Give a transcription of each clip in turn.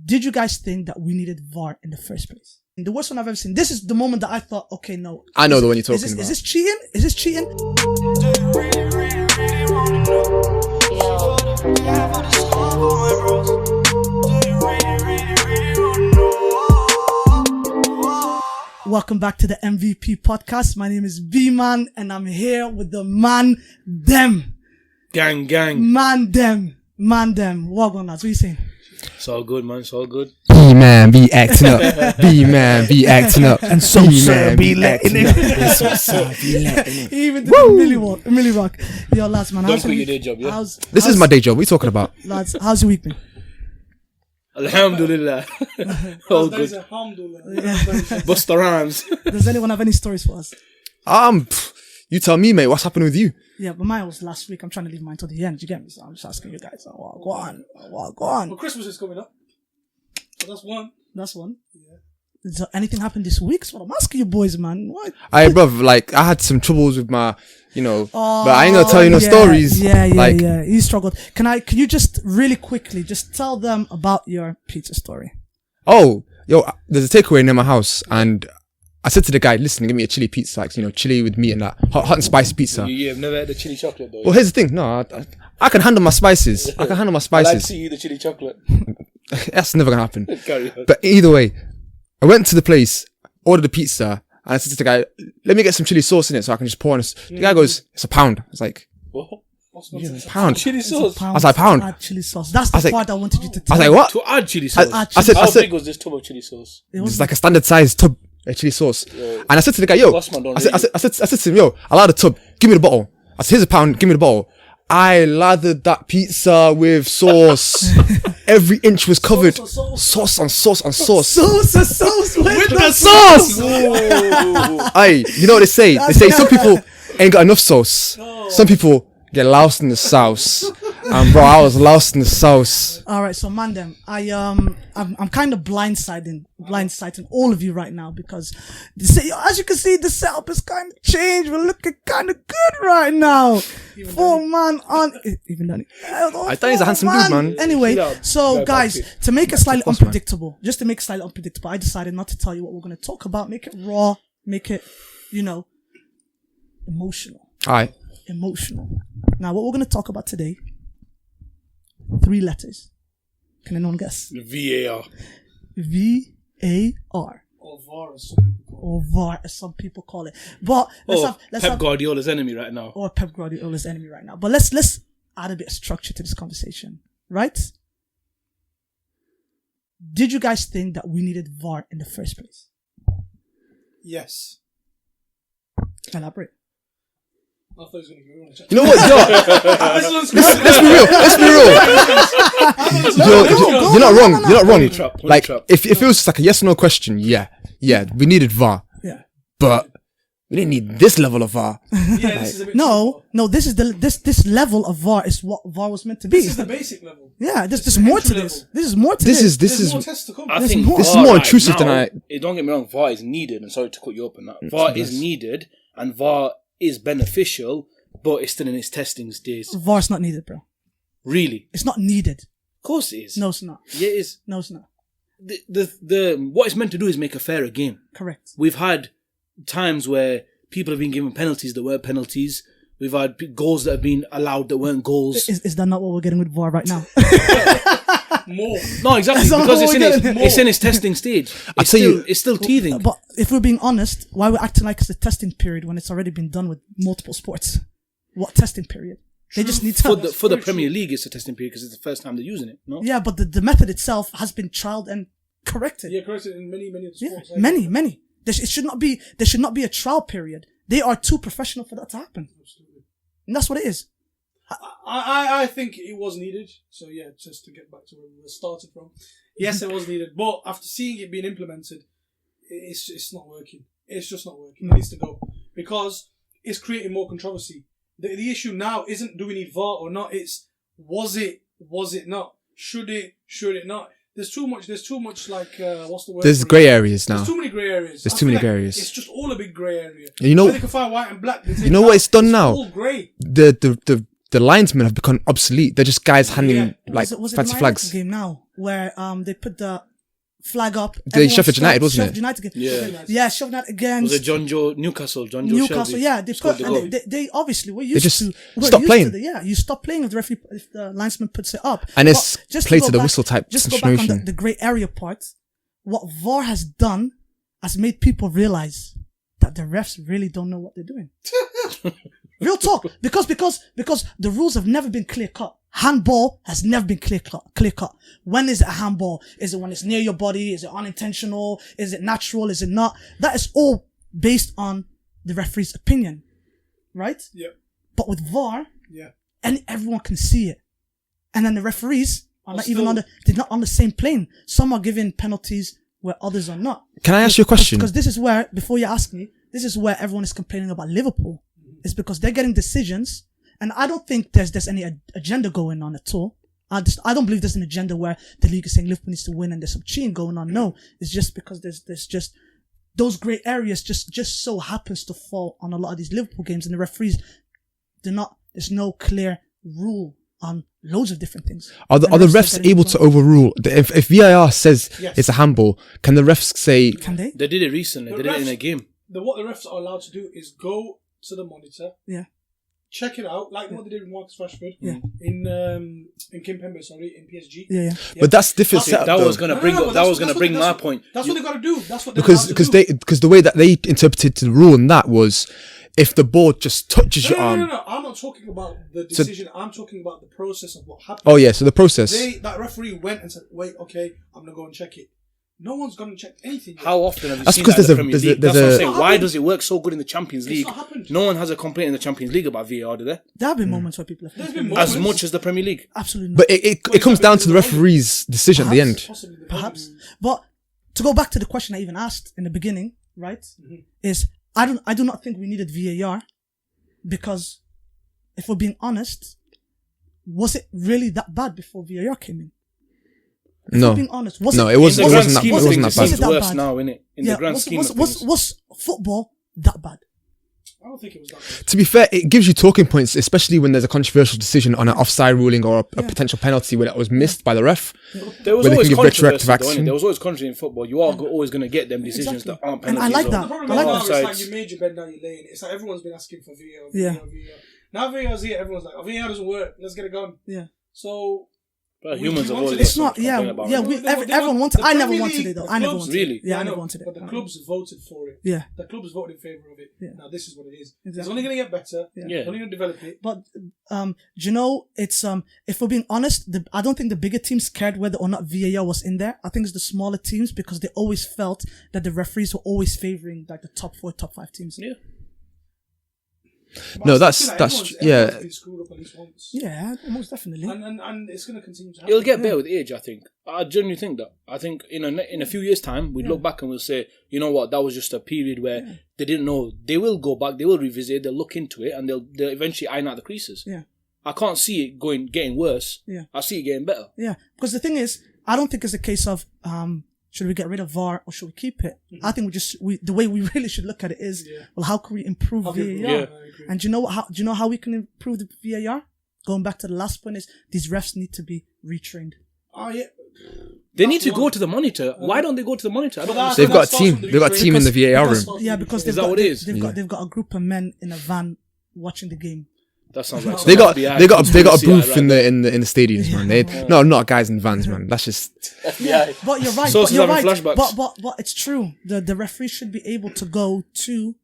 Did you guys think that we needed VAR in the first place? The worst one I've ever seen. This is the moment that I thought, okay, no. I know the one you're talking about. Is this cheating? Is this cheating? Welcome back to the MVP podcast. My name is B-Man and I'm here with the man them. Gang. Man them. What going on, lads? What are you saying? It's all good, man. It's all good. B-Man be acting up. B-Man be acting up. And so sir be letting it. Even the Millie Rock. Yo, lads, man. Don't quit your day job, yeah? This is my day job. What are you talking about? Lads, how's your week been? Alhamdulillah. All good. Busta Rhymes. Does anyone have any stories for us? You tell me, mate. What's happened with you? Yeah, but mine was last week. I'm trying to leave mine till the end. You get me? So I'm just asking you guys. Go on. Well, Christmas is coming up. So that's one. Yeah. Does anything happen this week? That's what I'm asking you boys, man. What? Bruv, like, I had some troubles with my, but I ain't gonna tell you no stories. Yeah. You struggled. Can you just really quickly just tell them about your pizza story? Oh, there's a takeaway near my house, and I said to the guy, listen, give me a chili pizza, like, chili with meat and that. Hot and spicy pizza. You've never had the chili chocolate, though. Well, here's the thing. No, I can handle my spices. I like to see you the chili chocolate. That's never gonna happen. Carry on. But either way, I went to the place, ordered the pizza, and I said to the guy, let me get some chili sauce in it so I can just pour on this. The guy goes, it's £1. I was like, what? Pound. Chili sauce. I was like, £1. Add chili sauce. That's the part I wanted you to tell. I was like, what? To add chili sauce. How big was this tub of chili sauce? It's like a standard size tub of chili sauce. And I said to the guy, I said to him, I'll add a tub. Give me the bottle. I said, here's £1. Give me the bottle. I lathered that pizza with sauce. Every inch was covered. Sauce on sauce. Sauce with the sauce. Aye, you know what they say? They say some people ain't got enough sauce. Some people get loused in the sauce. And bro, I was loused in the sauce. Alright, so Mandem, I'm kind of blindsiding all of you right now because as you can see, the setup is kind of changed. We're looking kind of good right now. Even Danny. I thought he's a handsome dude, man. Anyway, so guys, to make it slightly unpredictable, I decided not to tell you what we're going to talk about. Make it raw, make it, emotional. Alright. Emotional. Now, what we're going to talk about today, 3 letters. Can anyone guess? VAR. VAR. Or VAR, as some people call it. But let's Pep Guardiola's enemy right now. Or Pep Guardiola's enemy right now. But let's add a bit of structure to this conversation, right? Did you guys think that we needed VAR in the first place? Yes. Elaborate. I thought he was going to give me one. You know what? Let's be real. You're not wrong. Like, if it was just like a yes or no question, yeah, we needed VAR. Yeah. But we didn't need this level of VAR. Yeah, this is a bit No, this is this level of VAR is what VAR was meant to be. This is the basic level. Yeah, there's more to this. This is more to this. This is more tests to come. I think this is more intrusive than I. Don't get me wrong, VAR is needed, and sorry to cut you up on that. VAR is needed, and VAR is beneficial, but it's still in its testing stage. VAR's not needed, bro. Really? It's not needed. Of course it is. No, it's not. Yeah, it is. No, it's not. The what it's meant to do is make a fairer game. Correct. We've had times where people have been given penalties that weren't penalties. We've had goals that have been allowed that weren't goals. Is that not what we're getting with VAR right now? More. No, exactly, because it's in its testing stage. It's still teething. But if we're being honest, why we're acting like it's a testing period when it's already been done with multiple sports? What testing period? They just need to... For the Premier League, it's a testing period because it's the first time they're using it, no? Yeah, but the method itself has been trialed and corrected. Yeah, corrected in many of the sports. Yeah, many. There should not be a trial period. They are too professional for that to happen. Absolutely. And that's what it is. I think it was needed. So yeah, just to get back to where we started from. Yes, it was needed. But after seeing it being implemented, it's not working. It's just not working. It needs to go. Because it's creating more controversy. The issue now isn't do we need VAR or not, it's was it not? Should it not? There's too much like what's the word? There's grey areas now. There's too many grey areas. There's too many grey areas. It's just all a big grey area. You know, they can find white and black. You know what it's done now? All grey. The the linesmen have become obsolete. They're just guys handing like was it fancy the flags. game now where they put the flag up? Sheffield United, wasn't it? Sheffield United game. Yeah. Yeah, Sheffield United against Was it John Joe Newcastle? Newcastle. Shelby Yeah, they scored put, the goal. and they obviously we're They just used to stop playing. you stop playing if the referee, if the linesman puts it up, And it's But just play go to the back- whistle type Just go back on situation. the grey area part. What VAR has done has made people realize that the refs really don't know what they're doing. Real talk, because the rules have never been clear cut. Handball has never been clear cut. When is it a handball? Is it when it's near your body? Is it unintentional? Is it natural? Is it not? That is all based on the referee's opinion, right? Yeah. But with VAR, Yeah. and everyone can see it, and then the referees are not even still- they're not on the same plane. Some are giving penalties where others are not. Can I ask you a question? Because this is where, before you ask me, this is where everyone is complaining about Liverpool. It's because they're getting decisions, and I don't think there's any agenda going on at all. I don't believe there's an agenda where the league is saying Liverpool needs to win and there's some cheating going on. No, it's just because there's just those grey areas just so happens to fall on a lot of these Liverpool games, and the referees there's no clear rule on loads of different things. Are the refs able to overrule? If VAR says Yes. it's a handball, can the refs say, Can they? They did it recently. The They did it in refs- a game. What the refs are allowed to do is go to the monitor, Yeah. check it out, like what they did with Marcus Rashford Yeah. in Kimpembe, in PSG. Yeah. but that's different See, setup that though. was gonna bring No, up. but That that's- was gonna that's bring what- my that's- point. That's what they got to do. That's what they're because allowed to do. because the way that they interpreted the rule and that was if the ball just touches your arm. No. I'm not talking about the decision. I'm talking about the process of what happened. Oh yeah, so the process. That referee went and said, "Wait, okay, I'm gonna go and check it." No one's gonna check anything. yet. How often have you That's seen because that in the there's a- Premier there's a- League? there's That's what I'm a- saying. It's Why not does it work so good in the Champions It's League? not happened. No one has a complaint in the Champions League about VAR, do they? There have been moments where people have There's been As moments. much as the Premier League. absolutely not. But it comes down to the referee's decision at the end. Possibly the Perhaps. problem. But to go back to the question I even asked in the beginning, right? Is I do not think we needed VAR, because if we're being honest, was it really that bad before VAR came in? If No. we're being honest, was No, it it wasn't- In the it grand wasn't that- scheme it of wasn't things, that it bad. seems Was it that worse bad? now, innit? In the grand scheme of things. was football that bad? I don't think it was that bad. To be fair, it gives you talking points, especially when there's a controversial decision on an offside ruling or a potential penalty where it was missed by the ref. There was Where they always can give controversy, retroactive though, action. innit? There was always controversy in football. You are always going to get them decisions Exactly. that aren't And penalties. I like or that. The problem I like now that. is like offsides. you made your bed, now you're laying. It's like everyone's been asking for VAR. Yeah. VAR. Now VAR's here, everyone's like, "Oh, VAR doesn't work. Let's get it going." Yeah. So But humans have wanted always it. It's got not. something Yeah. to complain about, Yeah. right? Everyone wanted. the I never Premier wanted League, it though. the I never clubs- wanted Really? it. Yeah, I I never know, wanted it. but the clubs voted for it. Yeah. The clubs voted in favour of it. Yeah. Now this is what it is. It's Exactly. only going to get better. Yeah. Yeah. It's only going to develop it. But do you know, it's if we're being honest, I don't think the bigger teams cared whether or not VAR was in there. I think it's the smaller teams, because they always felt that the referees were always favouring like the top 4, top 5 teams. Yeah. But No, I that's- feel like that's- everyone's yeah. been screwed up at least once. Yeah, most definitely. And it's going to continue to happen. It'll get better with age, I think. I genuinely think that. I think in a few years' time, we'd look back and we'll say, you know what, that was just a period where they didn't know. They will go back, they will revisit, they'll look into it, and they'll eventually iron out the creases. Yeah. I can't see it getting worse. Yeah. I see it getting better. Yeah, because the thing is, I don't think it's a case of should we get rid of VAR or should we keep it. I think the way we really should look at it is, well, how can we improve How VAR? can we- Yeah. I agree. And do you know how we can improve the VAR? Going back to the last point is these refs need to be retrained. Oh, yeah. They need to That's go one. to the monitor. Why don't they go to the monitor? I don't But understand. They've got a starts team. from the They've got a team in the VAR room. Yeah, because Is that what it is? they've got a group of men in a van watching the game. That sounds like They got FBI they got a conspiracy booth right in there. the stadiums, man. They not guys in vans, man. That's just FBI. But you're right. Sources But you're having right. flashbacks. But it's true. The referee should be able to go to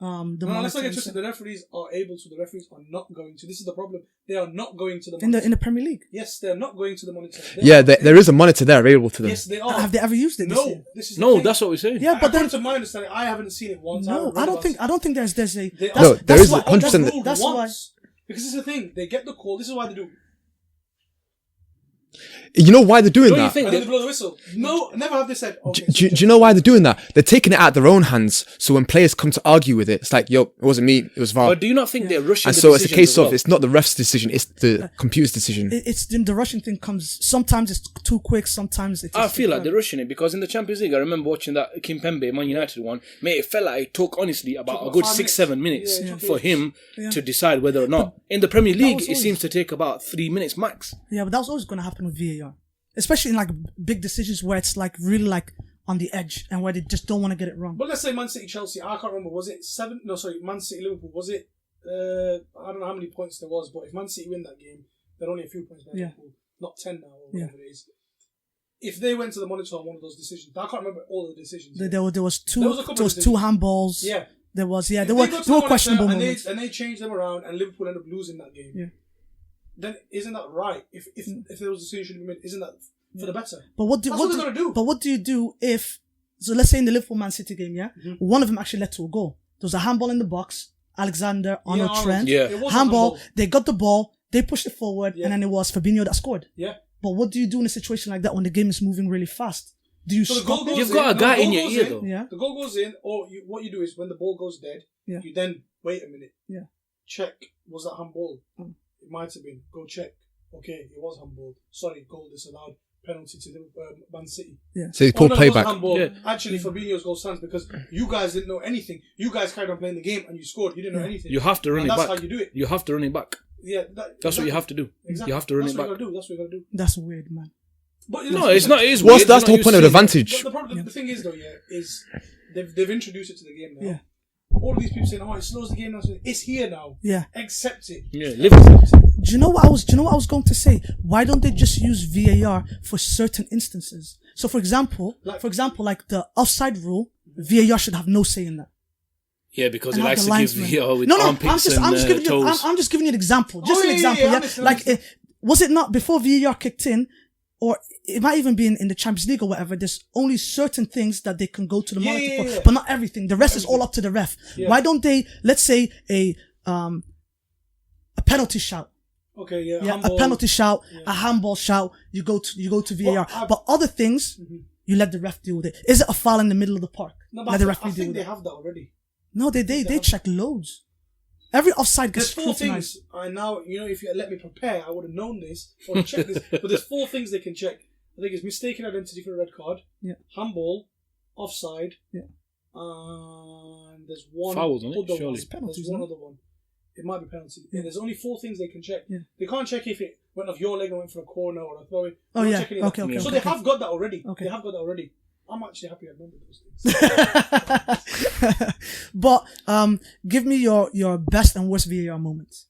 the No, let's not monitor get twisted. The referees are able to. The referees are not going to. This is the problem. They are not going to the in monitor. the Premier League. Yes, they're not going to the monitor. yeah. There is a monitor there available to them. Yes, they are. Have they ever used it? This year? No, this is the No, thing. that's what we're saying. Yeah, but then to my understanding, I haven't seen it once. no, I don't think there's a. They that's- No, there that's is why- 100%. that's- That's why. Because this is the thing. They get the call. This is why they do. You know why they're doing Don't you that? think And then that, they blow the whistle. No, never have they said. Okay, Do you know why they're doing that? They're taking it out of their own hands. So when players come to argue with it, it's like, yo, it wasn't me, it was VAR. but do you not think they're rushing And the so it's a decisions case as of, well? it's not the ref's decision, it's the computer's decision. It's the Russian thing comes. Sometimes it's too quick. Sometimes it's. I feel like they're rushing it because in the Champions League, I remember watching that Kimpembe Man United one. Mate, it felt like it took honestly about a good 6-7 minutes for him to decide whether or not. In the Premier League, it seems to take about 3 minutes max. Yeah, but that was always going to happen with VAR, especially in like big decisions where it's like really like on the edge and where they just don't want to get it wrong. But let's say Man City, Chelsea. I can't remember. Was it 7? No, sorry. Man City, Liverpool. Was it? I don't know how many points there was, but if Man City win that game, they're only a few points behind Liverpool. Not 10 now or whatever it is. If they went to the monitor on one of those decisions, I can't remember all of the decisions. There was two. There was a couple There was of two handballs. Yeah. There was If there they were go to there were the questionable monitor moments. and they change them around and Liverpool end up losing that game. Yeah. Then isn't that right? If there was a decision should be made, isn't that for the better? But what That's what they're gonna do. But what do you do if? So let's say in the Liverpool Man City game, yeah, one of them actually led to a goal. There was a handball in the box. Alexander Arnold Trent. Yeah. It was a Handball. They got the ball. They pushed it forward, Yeah. and then it was Fabinho that scored. Yeah. But what do you do in a situation like that when the game is moving really fast? Do you So the stop goal it? goes You've got a in, guy the in goal your goes ear, though. Yeah. The goal goes in, or what you do is when the ball goes dead, Yeah. you then wait a minute. Yeah. Check, was that handball? It might have been. Go check. Okay, it was handball. Sorry, goal disallowed. Penalty to Man City. Yeah. So they call Oh, no, it was playback. handball. Yeah. Actually, Fabinho's goal stands because you guys didn't know anything. You guys carried on playing the game and you scored. You didn't know anything. You have to run And it that's back. how you do it. You have to run it back. Yeah, That's what you have to do. Exactly. You have to run That's it what back. you gotta do. That's what you gotta do. That's weird, man. But No, it's not. It is What's weird. that's the You're whole not point of used to advantage. But the problem, the thing is though, is they've introduced it to the game now. Yeah. All of these people saying, "Oh, it slows the game down." It's here now. Yeah. Accept it. seeing it. Yeah, Liverpool. Do you know what I was going to say? Why don't they just use VAR for certain instances? So for example, like the offside rule, VAR should have no say in that. Yeah, because And it have likes the to linesman. give with No, armpits I'm just and giving you, toes. I'm just giving you an example. Just Oh, an yeah, example, yeah, yeah. I understand, Like, was it not before VAR kicked in, or it might even be in the Champions League or whatever? There's only certain things that they can go to the monitor for, yeah. but not everything. The rest is all up to the ref. Yeah. Why don't they? Let's say a penalty shout. Okay, yeah. Yeah, handball. a penalty shout, a handball shout. You go to VAR, Well, but other things you let the ref deal with it. Is it a foul in the middle of the park? No, let but the I referee deal think with they it. have that already. No, they check loads. Every offside gets There's 4 scrutinized. things. I now, if you had let me prepare, I would have known this or checked this. But there's 4 things they can check. I think it's mistaken identity for a red card, Yeah. handball, offside, Yeah. and there's one Fouls, isn't it? other Surely. one. It's penalties, There's one isn't other one. It might be penalty. Yeah. There's only 4 things they can check. Yeah. They can't check if it went off your leg and went for a corner or a throw in. Oh, They yeah. don't check any of that. Okay, So okay. they have got that already. Okay. They have got that already. I'm actually happy I remember those things. But give me your best and worst VAR moments.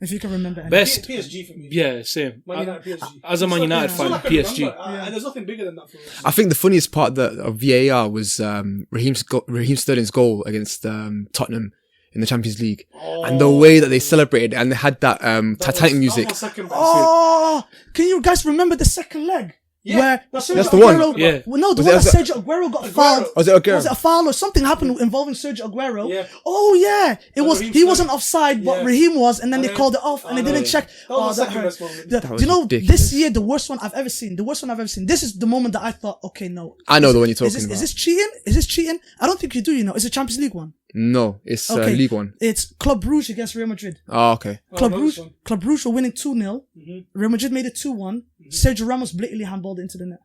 If you can remember any. Best. PSG for me. Yeah, same. Man United, PSG. As a Man United It's fan, all I can PSG. remember. And there's nothing bigger than that for us. I think the funniest part of VAR was Raheem Sterling's goal against Tottenham in the Champions League, and the way that they celebrated and they had that Titanic music. That was my second best. Oh, can you guys remember the second leg? Yeah, Where that's Sergio the one. Aguero- Yeah. Well, no, the Was one it- that Sergio Aguero got fouled. Was it Aguero? Was it a foul or something happened involving Sergio Aguero? Yeah. Oh yeah, it And was. Raheem He wasn't Sterling. offside, but Yeah. Raheem was, and then And they then- called it off, and they didn't check. That was my that second hurt. best moment. Do was you know ridiculous. this year the worst one I've ever seen? The worst one I've ever seen. This is the moment that I thought, okay, no. I know Is the one it- you're talking is this, about. Is this cheating? Is this cheating? I don't think you do. It's a Champions League one. No, it's Okay, League One. It's Club Brugge against Real Madrid. Oh, okay. Club I know this Brugge, one. Club Brugge were winning 2-0. Real Madrid made it 2-1. Sergio Ramos blatantly handballed it into the net.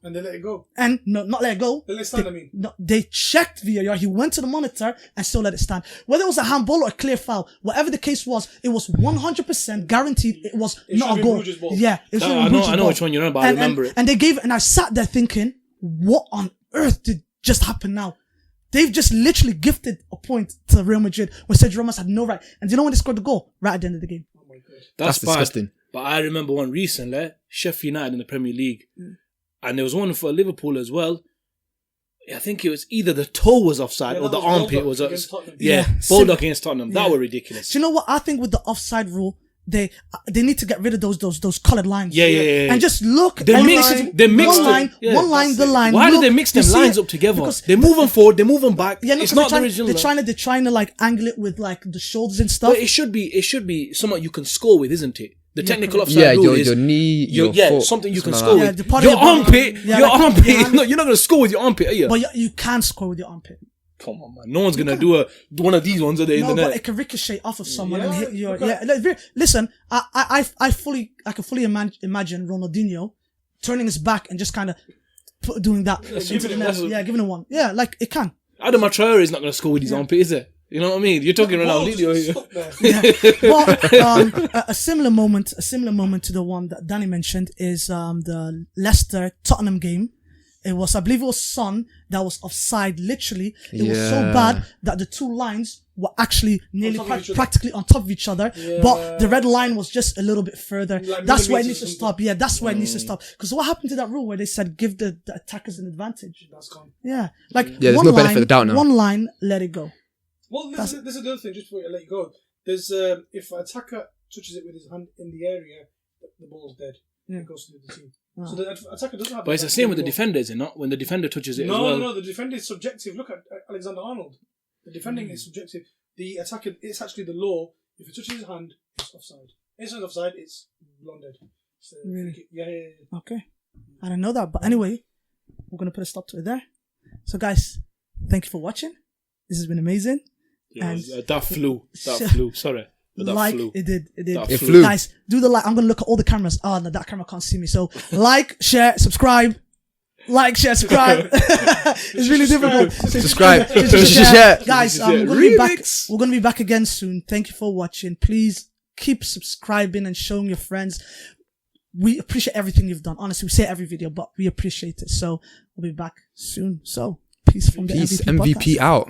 And they let it go. And no, not let it go. They let it stand, I mean. No, they checked VAR. He went to the monitor and still let it stand. Whether it was a handball or a clear foul, whatever the case was, it was 100% guaranteed. It was It not should a be goal. Bruges ball. Yeah, it should No, be I know- Bruges I know ball. which one you're on about. I remember it. And they gave, and I sat there thinking, what on earth did just happen now? They've just literally gifted a point to Real Madrid when Sergio Ramos had no right. And do you know when they scored the goal? Right at the end of the game. Oh my God. That's bad. disgusting. But I remember one recently, Sheffield United in the Premier League. And there was one for Liverpool as well. I think it was either the toe was offside Yeah, or that the was armpit Bulldog was against offside. Tottenham. Yeah, Yeah. Bulldog against Tottenham. That Yeah. were ridiculous. Do you know what I think with the offside rule? They need to get rid of those coloured lines. Yeah. And just look. They and mix line, them. They mix one them. line, Yeah. one line, the line. Why look, do they mix you them see lines it? up together? Because They're moving forward, they're moving back. Yeah, no, it's 'cause not the they're original. they're trying to like angle it with like the shoulders and stuff. But it should be something you can score with, isn't it? The technical offside Yeah, rule is your knee, your foot, something you can something score like with. the part Your of your body- armpit, yeah, your like, armpit. yeah. No, you're not gonna score with your armpit, are you? But you can score with your armpit. Come on, man. No one's gonna do one of these ones on the No, internet. but it can ricochet off of someone and Yeah, hit your. okay. Listen, I can fully imagine Ronaldinho turning his back and just kind of doing that. Giving it one. Yeah, like it can. Adam Traore is not gonna score with his armpit, is it? You know what I mean? You're talking Ronaldinho. Stop there. But a similar moment to the one that Danny mentioned is the Leicester Tottenham game. I believe it was Son that was offside. Literally, it was so bad that the two lines were actually nearly practically on top of each other. Yeah. But the red line was just a little bit further. Like That's where it needs millimeters to stop. Yeah, that's where it needs to stop. Because what happened to that rule where they said give the attackers an advantage? That's gone. Yeah, like there's one no line, benefit of doubt now. One line, let it go. Well, this is the other thing, just before I let you go. There's, if an attacker touches it with his hand in the area, the ball's dead. Yeah. It goes to the team. So the attacker doesn't have. But it's the same with the defender, is it not? When the defender touches it as well. No, the defender is subjective. Look at Alexander Arnold. The defending is subjective. The attacker, it's actually the law. If it touches his hand, it's offside. It's not offside, it's blown dead. So, Really? Yeah. Okay. I didn't know that. But anyway, we're going to put a stop to it there. So guys, thank you for watching. This has been amazing. Yeah, And that flew. Sorry. But that flew. It did. That flew. Guys, do the like. I'm going to look at all the cameras. Oh, no, that camera can't see me. So like, share, subscribe. Like, share, subscribe. It's really difficult. Subscribe. Just Share. Guys, we're going to be back. We're going to be back again soon. Thank you for watching. Please keep subscribing and showing your friends. We appreciate everything you've done. Honestly, we say it every video, but we appreciate it. So we'll be back soon. So peace from the Peace. MVP MVP podcast. out.